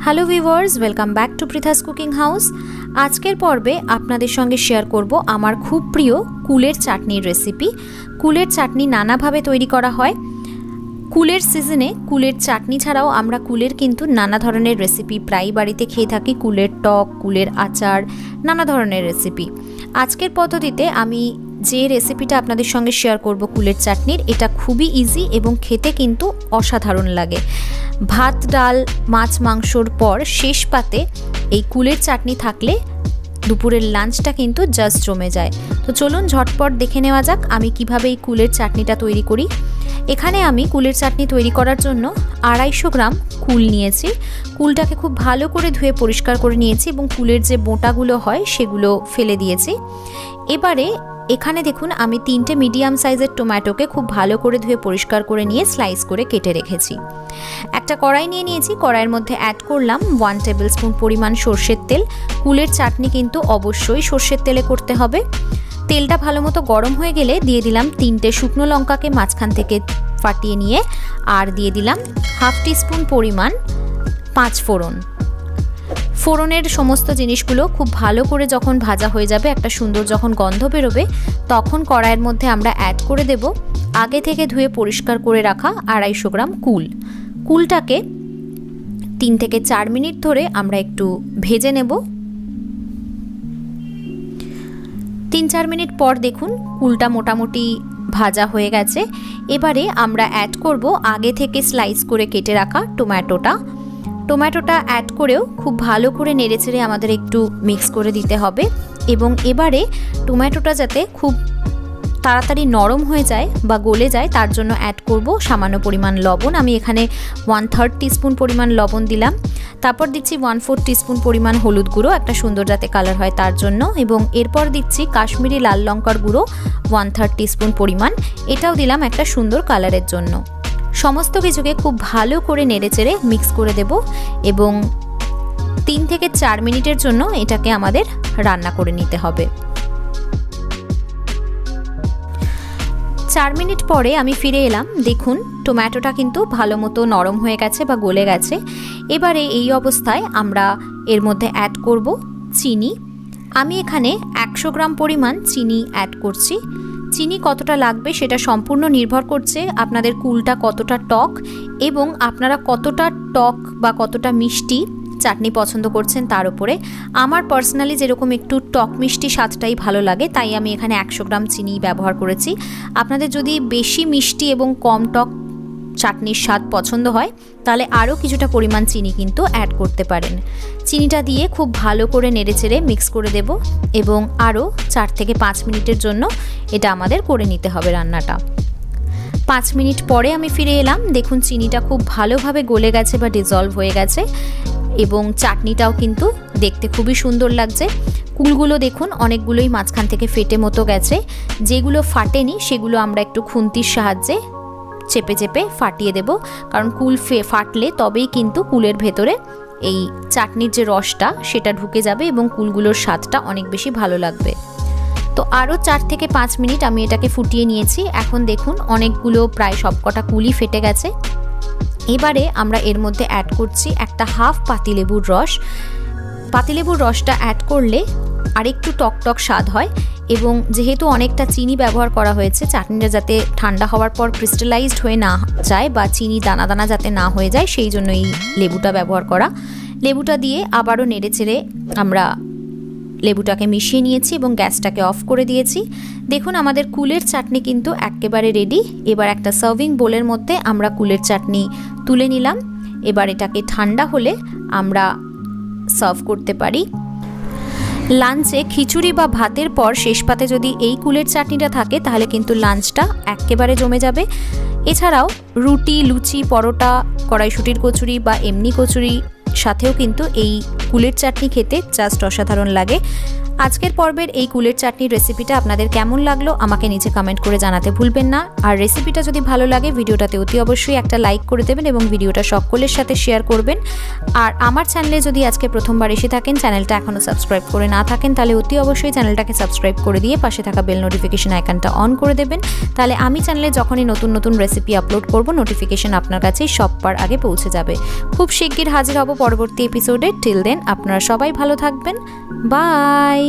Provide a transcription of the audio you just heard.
Hello viewers, welcome back to Pritha's cooking house. আজকের পর্বে আপনাদের সঙ্গে শেয়ার করব আমার খুব প্রিয় কুলের চাটনির রেসিপি। কুলের চাটনি নানাভাবে তৈরি করা হয়। কুলের সিজনে কুলের চাটনি ছাড়াও আমরা কুলের কিন্তু নানা ধরনের রেসিপি প্রায় বাড়িতে খেয়ে থাকি। কুলের টক, কুলের আচার, নানা ধরনের রেসিপি। আজকের পদ্ধতিতে আমি যে রেসিপিটা আপনাদের সঙ্গে শেয়ার করব কুলের চাটনির, এটা খুবই ইজি এবং খেতে কিন্তু অসাধারণ লাগে। ভাত, ডাল, মাছ, মাংসর পর শেষ পাতে এই কুলের চাটনি থাকলে দুপুরের লাঞ্চটা কিন্তু জাস্ট জমে যায়। তো চলুন ঝটপট দেখে নেওয়া যাক আমি কিভাবে এই কুলের চাটনিটা তৈরি করি। এখানে আমি কুলের চাটনি তৈরি করার জন্য 250 গ্রাম কুল নিয়েছি। কুলটাকে খুব ভালো করে ধুয়ে পরিষ্কার করে নিয়েছি এবং কুলের যে বোঁটাগুলো হয় সেগুলো ফেলে দিয়েছি। এবারে এখানে দেখুন আমি 3টে মিডিয়াম সাইজের টমেটোকে খুব ভালো করে ধুয়ে পরিষ্কার করে নিয়ে স্লাইস করে কেটে রেখেছি। একটা কড়াই নিয়ে নিয়েছি, কড়াইয়ের মধ্যে অ্যাড করলাম 1 টেবিল স্পুন পরিমাণ সর্ষের তেল। কুলের চাটনি কিন্তু অবশ্যই সর্ষের তেলে করতে হবে। তেলটা ভালো মতো গরম হয়ে গেলে দিয়ে দিলাম 3টে শুকনো লঙ্কাকে মাঝখান থেকে ফাটিয়ে নিয়ে, আর দিয়ে দিলাম 1/2 টিস্পুন পরিমাণ 5 ফোড়ন। ফোড়নের সমস্ত জিনিসগুলো খুব ভালো করে যখন ভাজা হয়ে যাবে, একটা সুন্দর যখন গন্ধ বেরোবে, তখন কড়াইয়ের মধ্যে আমরা অ্যাড করে দেব আগে থেকে ধুয়ে পরিষ্কার করে রাখা 250 গ্রাম কুল। কুলটাকে 3 থেকে 4 মিনিট ধরে আমরা একটু ভেজে নেব। 3-4 মিনিট পর দেখুন কুলটা মোটামুটি ভাজা হয়ে গেছে। এবারে আমরা অ্যাড করব আগে থেকে স্লাইস করে কেটে রাখা টমেটোটা অ্যাড করেও খুব ভালো করে নেড়েচেড়ে আমাদের একটু মিক্স করে দিতে হবে। এবং এবারে টমেটোটা যাতে খুব তাড়াতাড়ি নরম হয়ে যায় বা গলে যায়, তার জন্য অ্যাড করব সামান্য পরিমাণ লবণ। আমি এখানে 1/3 টিস্পুন পরিমাণ লবণ দিলাম। তারপর দিচ্ছি 1/4 টিস্পুন পরিমাণ হলুদ গুঁড়ো, একটা সুন্দর যাতে কালার হয় তার জন্য। এবং এরপর দিচ্ছি কাশ্মীরি লাল লঙ্কার গুঁড়ো 1/3 টিস্পুন পরিমাণ, এটাও দিলাম একটা সুন্দর কালারের জন্য। সমস্ত কিছুকে খুব ভালো করে নেড়েচেড়ে মিক্স করে দেব এবং 3 থেকে 4 মিনিটের জন্য এটাকে আমাদের রান্না করে নিতে হবে। 4 মিনিট পরে আমি ফিরে এলাম। দেখুন টমেটোটা কিন্তু ভালো মতো নরম হয়ে গেছে বা গলে গেছে। এবারে এই অবস্থায় আমরা এর মধ্যে অ্যাড করব চিনি। আমি এখানে 100 গ্রাম পরিমাণ চিনি অ্যাড করছি। চিনি কতটা লাগবে সেটা সম্পূর্ণ নির্ভর করছে আপনাদের কুলটা কতটা টক এবং আপনারা কতটা টক বা কতটা মিষ্টি চাটনি পছন্দ করছেন তার উপরে। আমার পার্সোনালি যেরকম একটু টক মিষ্টি স্বাদটাই ভালো লাগে, তাই আমি এখানে 100 গ্রাম চিনি ব্যবহার করেছি। আপনাদের যদি বেশি মিষ্টি এবং কম টক চাটনির স্বাদ পছন্দ হয় তাহলে আরও কিছুটা পরিমাণ চিনি কিন্তু অ্যাড করতে পারেন। চিনিটা দিয়ে খুব ভালো করে নেড়েচেড়ে মিক্স করে দেব এবং আরও 4 থেকে 5 মিনিটের জন্য এটা আমাদের করে নিতে হবে রান্নাটা। 5 মিনিট পরে আমি ফিরে এলাম। দেখুন চিনিটা খুব ভালোভাবে গলে গেছে বা ডিজলভ হয়ে গেছে এবং চাটনিটাও কিন্তু দেখতে খুবই সুন্দর লাগছে। কুলগুলো দেখুন অনেকগুলোই মাঝখান থেকে ফেটে মতো গেছে। যেগুলো ফাটেনি সেগুলো আমরা একটু খুন্তির সাহায্যে চেপে চেপে ফাটিয়ে দেব, কারণ কুল ফাটলে তবেই কিন্তু কুলের ভেতরে এই চাটনির যে রসটা সেটা ঢুকে যাবে এবং কুলগুলোর স্বাদটা অনেক বেশি ভালো লাগবে। তো আরও 4 থেকে 5 মিনিট আমি এটাকে ফুটিয়ে নিয়েছি। এখন দেখুন অনেকগুলো প্রায় সবকটা কুলই ফেটে গেছে। এবারে আমরা এর মধ্যে অ্যাড করছি একটা 1/2 পাতিলেবুর রস। পাতিলেবুর রসটা অ্যাড করলে আরেকটু টকটক স্বাদ হয় এবং যেহেতু অনেকটা চিনি ব্যবহার করা হয়েছে, চাটনিটা যাতে ঠান্ডা হওয়ার পর ক্রিস্টালাইজড হয়ে না যায় বা চিনি দানা দানা যাতে না হয়ে যায়, সেই জন্য এই লেবুটা ব্যবহার করা। লেবুটা দিয়ে আবারও নেড়েচেড়ে আমরা লেবুটাকে মিশিয়ে নিয়েছি এবং গ্যাসটাকে অফ করে দিয়েছি। দেখুন আমাদের কুলের চাটনি কিন্তু একেবারে রেডি। এবার একটা সার্ভিং বোলের মধ্যে আমরা কুলের চাটনি তুলে নিলাম। এবার এটাকে ঠান্ডা হলে আমরা সার্ভ করতে পারি। লাঞ্চে খিচুড়ি বা ভাতের পর শেষ পাতে যদি এই কুলের চাটনিটা থাকে তাহলে কিন্তু লাঞ্চটা একেবারে জমে যাবে। এছাড়াও রুটি, লুচি, পরোটা, কড়াইশুঁটির কচুরি বা এমনি কচুরি সাথেও কিন্তু এই কুলের চাটনি খেতে জাস্ট অসাধারণ লাগে। আজকের পর্বের এই কুলের চাটনির রেসিপিটা আপনাদের কেমন লাগলো আমাকে নিচে কমেন্ট করে জানাতে ভুলবেন না। আর রেসিপিটা যদি ভালো লাগে ভিডিওটাতে অতি অবশ্যই একটা লাইক করে দেবেন এবং ভিডিওটা সকলের সাথে শেয়ার করবেন। আর আমার চ্যানেলে যদি আজকে প্রথমবার এসে থাকেন, চ্যানেলটা এখনও সাবস্ক্রাইব করে না থাকেন, তাহলে অতি অবশ্যই চ্যানেলটাকে সাবস্ক্রাইব করে দিয়ে পাশে থাকা বেল নোটিফিকেশন আইকনটা অন করে দেবেন। তাহলে আমি চ্যানেলে যখনই নতুন নতুন রেসিপি আপলোড করব নোটিফিকেশন আপনার কাছেই সববার আগে পৌঁছে যাবে। খুব শিগগির হাজির হব পরবর্তী এপিসোডে। টিল দেন আপনারা সবাই ভালো থাকবেন। বাই।